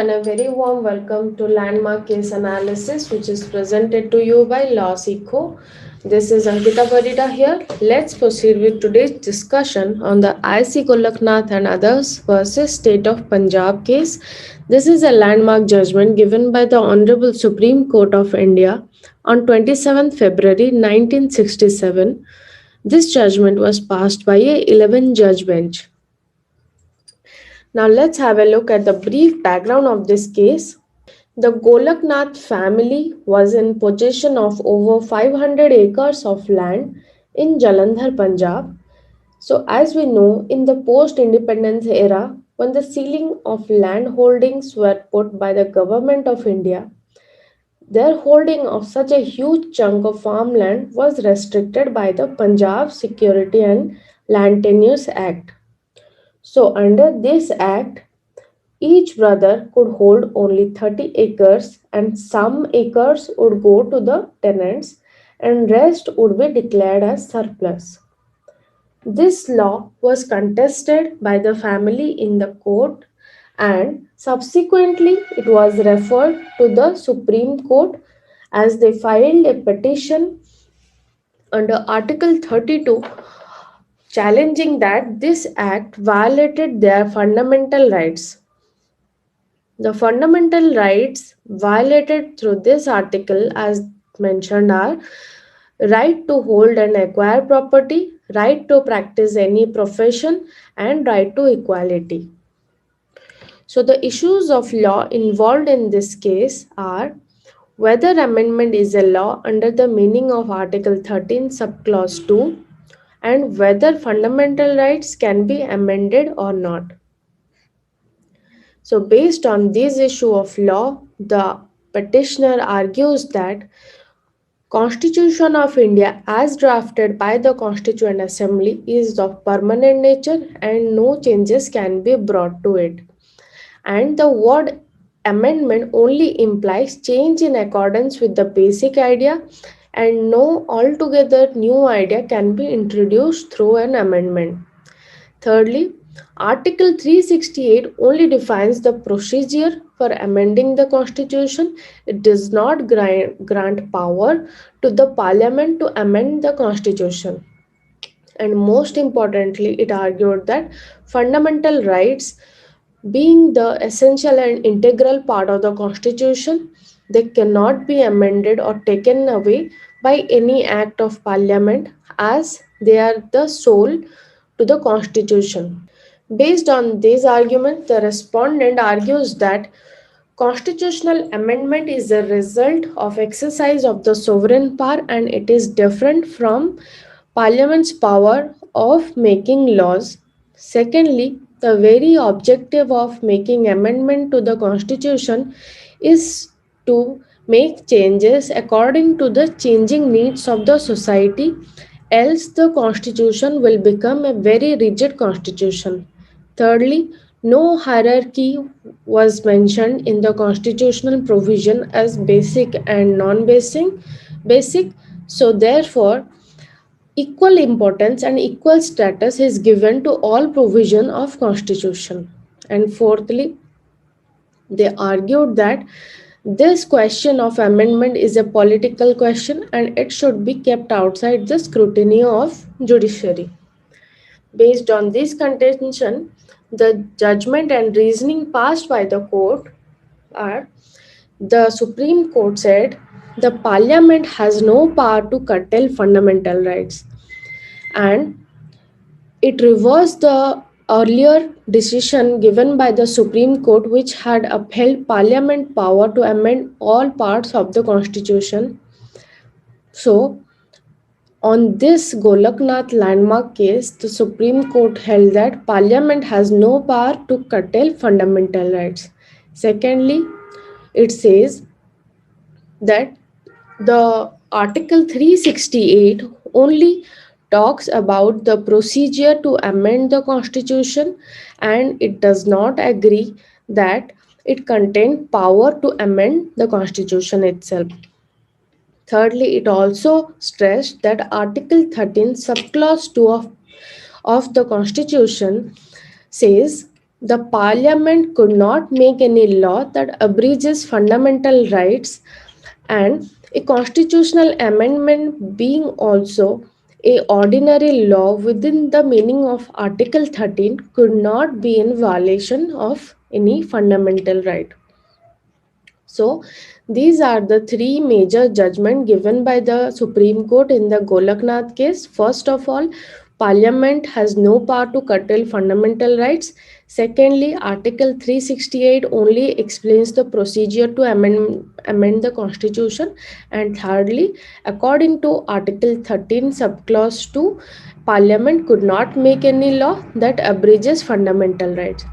and a very warm welcome to Landmark Case Analysis, which is presented to you by Law Seco. This is Ankita Parida here. Let's proceed with today's discussion on the IC Golaknath and others versus State of Punjab case. This is a landmark judgment given by the Honorable Supreme Court of India on 27th February 1967. This judgment was passed by a 11 judge bench. Now let's have a look at the brief background of this case. The Golaknath family was in possession of over 500 acres of land in Jalandhar, Punjab. So, as we know, in the post independence era, when the ceiling of land holdings were put by the government of India, their holding of such a huge chunk of farmland was restricted by the Punjab Security and Land Tenures Act. So, under this act, each brother could hold only 30 acres and some acres would go to the tenants and rest would be declared as surplus. This law was contested by the family in the court and subsequently it was referred to the Supreme Court as they filed a petition under Article 32 challenging that this act violated their fundamental rights. The fundamental rights violated through this article, as mentioned, are right to hold and acquire property, right to practice any profession, and right to equality. So, the issues of law involved in this case are whether amendment is a law under the meaning of Article 13, subclause 2, and whether fundamental rights can be amended or not. So, based on this issue of law, the petitioner argues that Constitution of India as drafted by the Constituent Assembly is of permanent nature and no changes can be brought to it. And the word amendment only implies change in accordance with the basic idea and no altogether new idea can be introduced through an amendment. Thirdly, Article 368 only defines the procedure for amending the Constitution. It does not grant power to the Parliament to amend the Constitution. And most importantly, it argued that fundamental rights, being the essential and integral part of the Constitution, they cannot be amended or taken away by any act of Parliament as they are the soul to the Constitution. Based on this argument, the respondent argues that constitutional amendment is a result of exercise of the sovereign power and it is different from Parliament's power of making laws. Secondly, the very objective of making amendment to the Constitution is to make changes according to the changing needs of the society, else the Constitution will become a very rigid Constitution. Thirdly, no hierarchy was mentioned in the constitutional provision as basic and basic. So therefore, equal importance and equal status is given to all provision of constitution. And fourthly, they argued that this question of amendment is a political question and it should be kept outside the scrutiny of judiciary. Based on this contention, the judgment and reasoning passed by the court are the Supreme Court said the Parliament has no power to curtail fundamental rights and it reversed the earlier decision given by the Supreme Court, which had upheld Parliament power to amend all parts of the Constitution. So, on this Golaknath landmark case, the Supreme Court held that Parliament has no power to curtail fundamental rights. Secondly, it says that the Article 368 only talks about the procedure to amend the Constitution and it does not agree that it contains power to amend the Constitution itself. Thirdly, it also stressed that Article 13, subclause 2 of the Constitution says The parliament could not make any law that abridges fundamental rights, and a constitutional amendment being also a ordinary law within the meaning of article 13 could not be in violation of any fundamental right. So, these are the three major judgments given by the Supreme Court in the Golaknath case. First of all, Parliament has no power to curtail fundamental rights. Secondly, Article 368 only explains the procedure to amend the Constitution. And thirdly, according to Article 13, subclause 2, Parliament could not make any law that abridges fundamental rights.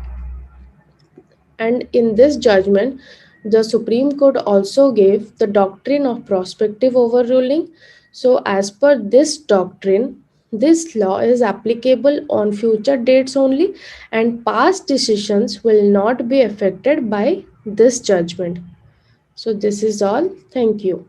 And in this judgment, the Supreme Court also gave the doctrine of prospective overruling. So, as per this doctrine, this law is applicable on future dates only, and past decisions will not be affected by this judgment. So, this is all. Thank you.